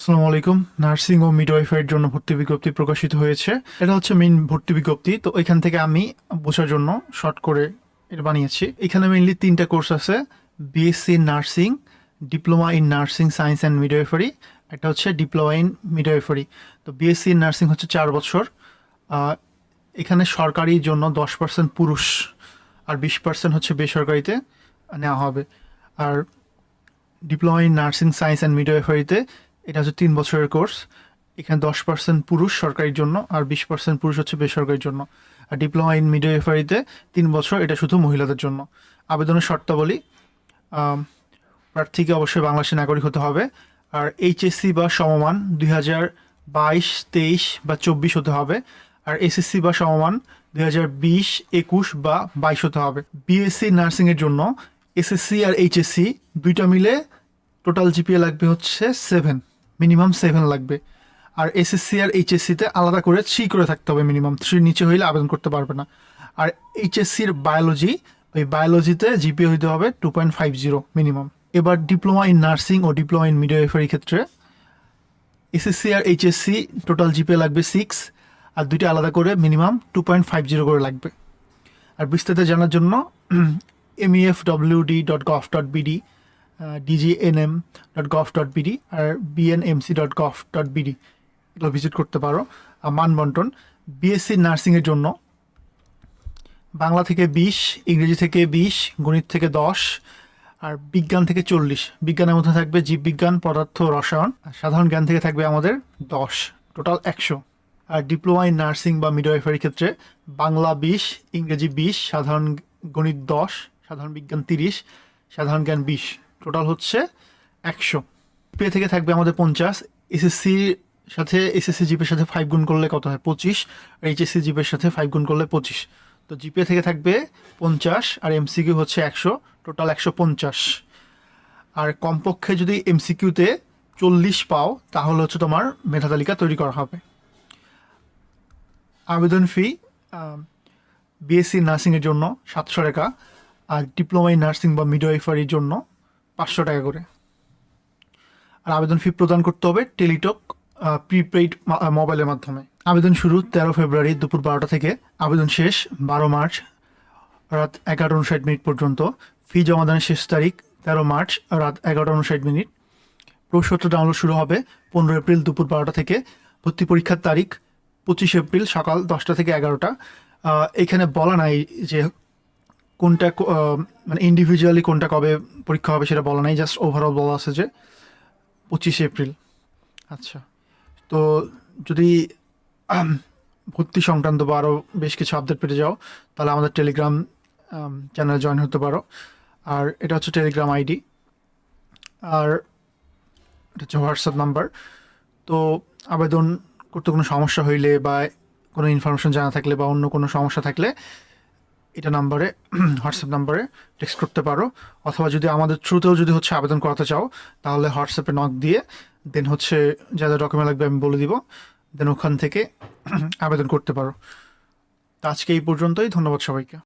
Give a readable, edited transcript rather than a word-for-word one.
আসসালামু আলাইকুম। নার্সিং ও মিডওয়াইফারির জন্য ভর্তি বিজ্ঞপ্তি প্রকাশিত হয়েছে। এটা হচ্ছে মেইন ভর্তি বিজ্ঞপ্তি। তো এখান থেকে আমি বোঝার জন্য শর্ট করে এটা বানিয়েছি। এখানে মেইনলি 3টা কোর্স আছে: BSc nursing, diploma in nursing science and midwifery, একটা হচ্ছে ডিপ্লোমা ইন মিডওয়াইফারি। তো বিএসসি নার্সিং হচ্ছে 4 বছর। আহ, এখানে সরকারির জন্য 10% পুরুষ আর 20% হচ্ছে বেসরকারিতে নেওয়া হবে। আর diploma in nursing science and মিডওয়াইফারিতে এটা হচ্ছে 3 বছরের কোর্স। এখানে 10% পুরুষ সরকারির জন্য আর 20% পুরুষ হচ্ছে বেসরকারির জন্য। আর ডিপ্লোমা ইন মিডওয়াইফারিতে 3 বছর, এটা শুধু মহিলাদের জন্য। আবেদনের শর্তাবলী: আম, প্রার্থীকে অবশ্যই বাংলাদেশের নাগরিক হতে হবে, আর এইচএসসি বা সমমান 2022, 23 বা 24 হতে হবে, আর এসএসসি বা সমমান 2020, 21 বা 22 হতে হবে। বিএসসি নার্সিংয়ের জন্য এসএসসি আর এইচএসসি দুইটা মিলে টোটাল জিপিএ লাগবে হচ্ছে 7, মিনিমাম 7 লাগবে। আর এসএসসি আর এইচএসসিতে আলাদা করে 3 করে থাকতে হবে, মিনিমাম 3 নিচে হইলে আবেদন করতে পারবে না। আর এইচএসসির বায়োলজি, ওই বায়োলজিতে জিপিএ হইতে হবে 2.50 মিনিমাম। এবার ডিপ্লোমা ইন নার্সিং ও ডিপ্লোমা ইন মিডওয়াইফারি ক্ষেত্রে এসএসসি আর এইচএসসি টোটাল জিপিএ লাগবে 6, আর দুইটা আলাদা করে মিনিমাম 2.50 করে লাগবে। আর বিস্তারিত জানার জন্য mefwd.gov.bd, dgnm.gov.bd আর bnmc.gov.bd এগুলো ভিজিট করতে পারো। আর মানবন্টন: বিএসসি নার্সিংয়ের জন্য বাংলা থেকে 20, ইংরেজি থেকে 20, গণিত থেকে 10, আর বিজ্ঞান থেকে 40। বিজ্ঞানের মধ্যে থাকবে জীববিজ্ঞান, পদার্থ, রসায়ন। আর সাধারণ জ্ঞান থেকে থাকবে আমাদের 10, টোটাল 100। আর ডিপ্লোমা ইন নার্সিং বা মিডওয়াইফারি ক্ষেত্রে বাংলা 20, ইংরেজি 20, সাধারণ গণিত 10, সাধারণ বিজ্ঞান 30, সাধারণ জ্ঞান 20, টোটাল হচ্ছে 100। জিপিএ থেকে থাকবে আমাদের 50। এসএসসি জিপিএর সাথে 5 গুণ করলে কত হয়? 25। আর এইচএসসি জিপিএর সাথে 5 গুণ করলে 25। তো জিপিএ থেকে থাকবে 50 আর এমসিকিউ হচ্ছে 100, টোটাল 150। আর কমপক্ষে যদি এমসিকিউতে 40 পাও তাহলে হচ্ছে তোমার মেধা তালিকা তৈরি করা হবে। আবেদন ফি: বিএসসি নার্সিংয়ের জন্য 700 টাকা, আর ডিপ্লোমা ইন নার্সিং বা মিডওয়াইফারির জন্য 500 টাকা করে। আর আবেদন ফি প্রদান করতে হবে টেলিটক প্রিপেইড মোবাইলের মাধ্যমে। আবেদন শুরু 13 ফেব্রুয়ারি দুপুর 12টা থেকে, আবেদন শেষ 12 মার্চ রাত 11:59 পর্যন্ত। ফি জমাদানের শেষ তারিখ 13 মার্চ রাত 11:59। প্রবেশপত্র ডাউনলোড শুরু হবে 15 এপ্রিল দুপুর 12টা থেকে। ভর্তি পরীক্ষার তারিখ 25 এপ্রিল সকাল 10টা থেকে 11টা। এখানে বলা নাই যে কোনটা মানে ইন্ডিভিজুয়ালি কোনটা কবে পরীক্ষা হবে সেটা বলা নাই, জাস্ট ওভারঅল বলা আছে যে 25 এপ্রিল। আচ্ছা, তো যদি ভর্তি সংক্রান্ত বা আরও বেশ কিছু আপডেট পেতে যাও তাহলে আমাদের টেলিগ্রাম চ্যানেলে জয়েন হতে পারো। আর এটা হচ্ছে টেলিগ্রাম আইডি, আর এটা হচ্ছে হোয়াটসঅ্যাপ নাম্বার। তো আবেদন করতে কোনো সমস্যা হইলে বা কোনো ইনফরমেশন জানা থাকলে বা অন্য কোনো সমস্যা থাকলে এটা নাম্বারে হোয়াটসঅ্যাপ নাম্বারে টেক্সট করতে পারো, অথবা যদি আমাদের থ্রুতেও যদি হচ্ছে আবেদন করাতে চাও তাহলে হোয়াটসঅ্যাপে নক দিয়ে দেন হচ্ছে যা যা ডকুমেন্ট লাগবে আমি বলে দিব, দেন ওখান থেকে আবেদন করতে পারো। তো আজকে এই পর্যন্তই। ধন্যবাদ সবাইকে।